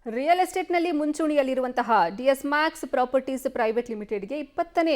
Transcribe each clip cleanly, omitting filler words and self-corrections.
Real ಎಸ್ಟೇಟ್ನಲ್ಲಿ ಮುಂಚೂಣಿಯಲ್ಲಿರುವಂತಹ DS Max properties private ಲಿಮಿಟೆಡ್ಗೆ 20ನೇ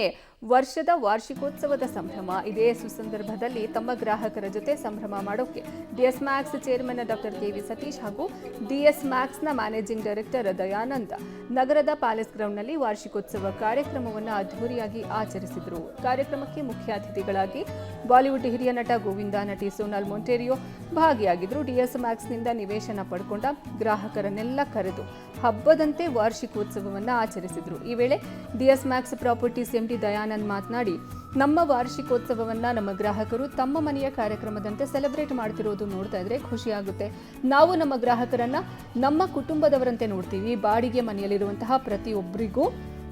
ವರ್ಷದ ವಾರ್ಷಿಕೋತ್ಸವದ ಸಂಭ್ರಮ. ಇದೇ ಸುಸಂದರ್ಭದಲ್ಲಿ ತಮ್ಮ ಗ್ರಾಹಕರ ಜೊತೆ ಸಂಭ್ರಮ ಮಾಡೋಕೆ DS Max chairman doctor KV Satish ಹಾಗೂ ಡಿಎಸ್ ಮ್ಯಾಕ್ಸ್ನ ಮ್ಯಾನೇಜಿಂಗ್ ಡೈರೆಕ್ಟರ್ ದಯಾನಂದ್ ನಗರದ ಪ್ಯಾಲೇಸ್ ಗ್ರೌಂಡ್ನಲ್ಲಿ ವಾರ್ಷಿಕೋತ್ಸವ ಕಾರ್ಯಕ್ರಮವನ್ನು ಅದ್ದೂರಿಯಾಗಿ ಆಚರಿಸಿದರು. ಕಾರ್ಯಕ್ರಮಕ್ಕೆ ಮುಖ್ಯ ಅತಿಥಿಗಳಾಗಿ ಬಾಲಿವುಡ್ ಹಿರಿಯ ನಟ ಗೋವಿಂದ, ನಟಿ ಸೋನಾಲ್ ಮೊಂಟೇರಿಯೋ ಭಾಗಿಯಾಗಿದ್ದರು. ಡಿಎಸ್ ಮ್ಯಾಕ್ಸ್ನಿಂದ ನಿವೇಶನ ಪಡ್ಕೊಂಡ ಗ್ರಾಹಕರನ್ನೆಲ್ಲ ಕರೆದು ಹಬ್ಬದಂತೆ ವಾರ್ಷಿಕೋತ್ಸವವನ್ನು ಆಚರಿಸಿದರು. ಈ ವೇಳೆ DS Max properties MD Dayanand ಮಾತನಾಡಿ, ನಮ್ಮ ವಾರ್ಷಿಕೋತ್ಸವವನ್ನು ನಮ್ಮ ಗ್ರಾಹಕರು ತಮ್ಮ ಮನೆಯ ಕಾರ್ಯಕ್ರಮದಂತೆ ಸೆಲೆಬ್ರೇಟ್ ಮಾಡ್ತಿರೋದು ನೋಡ್ತಾ ಇದ್ರೆ ಖುಷಿಯಾಗುತ್ತೆ. ನಾವು ನಮ್ಮ ಗ್ರಾಹಕರನ್ನ ನಮ್ಮ ಕುಟುಂಬದವರಂತೆ ನೋಡ್ತೀವಿ. ಬಾಡಿಗೆ ಮನೆಯಲ್ಲಿರುವಂತಹ ಪ್ರತಿಯೊಬ್ಬರಿಗೂ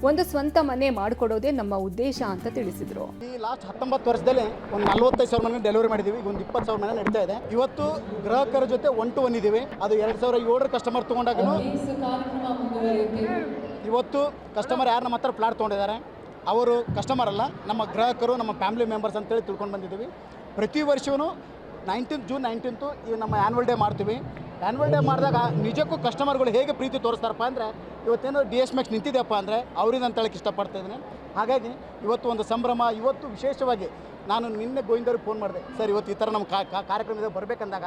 ಒಂದು ಸ್ವಂತ ಮನೆ ಮಾಡಿಕೊಡೋದೇ ನಮ್ಮ ಉದ್ದೇಶ ಅಂತ ತಿಳಿಸಿದರು. ಈ ಲಾಸ್ಟ್ 19 ವರ್ಷದಲ್ಲಿ ಒಂದು 45,000 ಮನೆ ಡೆಲಿವರಿ ಮಾಡಿದ್ದೀವಿ. ಈಗ ಒಂದು 20,000 ಮನೆ ನಡೀತಾ ಇದೆ. ಇವತ್ತು ಗ್ರಾಹಕರ ಜೊತೆ 1-1 ಇದ್ದೀವಿ. ಅದು 2007 ಕಸ್ಟಮರ್ ತೊಗೊಂಡಾಗ ಇವತ್ತು ಕಸ್ಟಮರ್ ಯಾರು ನಮ್ಮ ಹತ್ರ ಪ್ಲಾಟ್ ತೊಗೊಂಡಿದ್ದಾರೆ ಅವರು ಕಸ್ಟಮರ್ ಅಲ್ಲ, ನಮ್ಮ ಗ್ರಾಹಕರು, ನಮ್ಮ ಫ್ಯಾಮಿಲಿ ಮೆಂಬರ್ಸ್ ಅಂತೇಳಿ ತಿಳ್ಕೊಂಡು ಬಂದಿದ್ದೀವಿ. ಪ್ರತಿ ವರ್ಷವೂ ಜೂನ್ 19 ಈ ನಮ್ಮ ಆ್ಯನ್ಯುವಲ್ ಡೇ ಮಾಡ್ತೀವಿ. ಆ್ಯನ್ಯುವಲ್ ಡೇ ಮಾಡಿದಾಗ ನಿಜಕ್ಕೂ ಕಸ್ಟಮರ್ಗಳು ಹೇಗೆ ಪ್ರೀತಿ ತೋರಿಸ್ತಾರಪ್ಪ ಅಂದರೆ, ಇವತ್ತೇನೋ ಡಿಎಸ್ ಮ್ಯಾಕ್ಸ್ ನಿಂತಿದೆಯಪ್ಪ ಅಂದರೆ ಅವರಿಂದ ಅಂತ ಹೇಳಕ್ಕೆ ಇಷ್ಟಪಡ್ತಾ ಇದ್ದೀನಿ. ಹಾಗಾಗಿ ಇವತ್ತು ಒಂದು ಸಂಭ್ರಮ. ಇವತ್ತು ವಿಶೇಷವಾಗಿ ನಾನು ನಿನ್ನೆ ಗೋವಿಂದವ್ರಿಗೆ ಫೋನ್ ಮಾಡಿದೆ, ಸರ್ ಇವತ್ತು ಈ ಥರ ನಮ್ಮ ಕಾರ್ಯಕ್ರಮದಲ್ಲಿ ಬರಬೇಕಂದಾಗ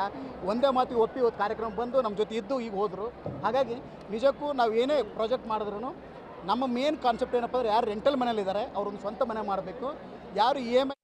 ಒಂದೇ ಮಾತಿಗೆ ಒಪ್ಪಿ ಇವತ್ತು ಕಾರ್ಯಕ್ರಮ ಬಂದು ನಮ್ಮ ಜೊತೆ ಇದ್ದು ಈಗ ಹೋದರು. ಹಾಗಾಗಿ ನಿಜಕ್ಕೂ ನಾವು ಏನೇ ಪ್ರಾಜೆಕ್ಟ್ ಮಾಡಿದ್ರೂ ನಮ್ಮ ಮೇನ್ ಕಾನ್ಸೆಪ್ಟ್ ಏನಪ್ಪ ಅಂದರೆ, ಯಾರು ರೆಂಟಲ್ ಮನೇಲಿದ್ದಾರೆ ಅವ್ರೊಂದು ಸ್ವಂತ ಮನೆ ಮಾಡಬೇಕು. ಯಾರು EMI